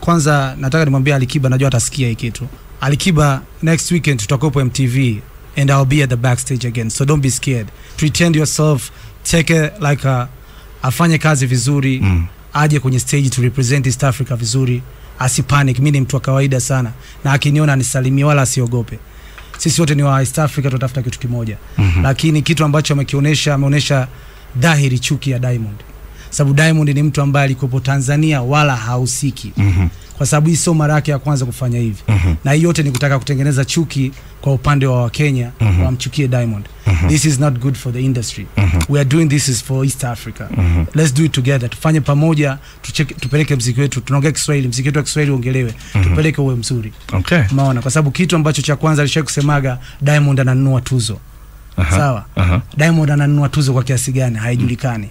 Kwanza nataka nimwambie Alikiba, najua atasikia hiki kitu. Alikiba, next weekend tutakopo MTV and I'll be at the backstage again. So don't be scared. Pretend yourself, take it like afanye kazi vizuri, aje kwenye stage to represent East Africa vizuri, asipanic. Mimi ni mtu wa kawaida sana na akiniona anisalimie wala asiogope. Sisi wote ni wa East Africa, tutafuta kitu kimoja. Lakini kitu ambacho ameonyesha dhahiri chuki ya Diamond. Sababu Diamond ni mtu ambaye alikopo Tanzania wala hausiki. Kwa sababu hii sio mara yake ya kwanza kufanya hivi. Na hii yote ni kutaka kutengeneza chuki kwa upande wa Kenya, wamchukie Diamond. This is not good for the industry. We are doing this is for East Africa. Let's do it together. Tufanye pamoja, tupeleke muziki wetu. Tunaongea Kiswahili, muziki wetu wa Kiswahili ongelewe. Tupeleke uwe mzuri. Okay. Umeona? Kwa sababu kitu ambacho cha kwanza alishakusemaga Diamond ananunua tuzo. Sawa? Diamond ananunua tuzo kwa kiasi gani haijulikani.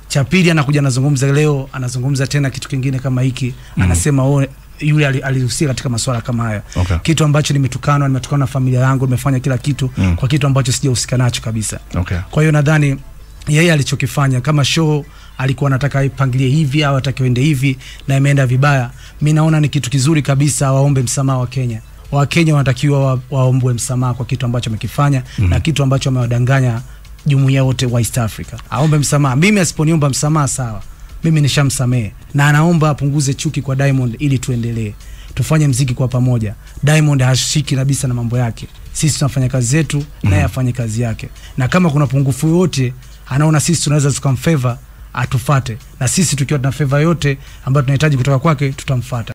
Cha pili anakuja anazungumza leo, anazungumza tena kitu kingine kama hiki, anasema yule alihusika katika masuala kama haya. Kitu ambacho nimetukana na familia yangu, nimefanya kila kitu kwa kitu ambacho sijahusika nacho kabisa. Kwa hiyo nadhani yeye alichokifanya kama show alikuwa anataka ipangilie hivi au atakiende hivi na imeenda vibaya. Mimi naona ni kitu kizuri kabisa waombe msamaha wa Kenya. Wa Kenya wanatakiwa waombe msamaha kwa kitu ambacho amekifanya na kitu ambacho amewadanganya jumuiya wote wa East Africa. Aombe msamaha. Mimi asiponiomba msamaha sawa, mimi nishamsamehe, na anaomba apunguze chuki kwa Diamond ili tuendelee. Tufanye muziki kwa pamoja. Diamond hashiki kabisa na mambo yake. Sisi tunafanya kazi zetu, naye afanye kazi yake. Na kama kuna pungufu yote anaona sisi tunaweza tukamfavor, atufate. Na sisi tukiwa tuna favor yote ambayo tunahitaji kutoka kwake, tutamfuata.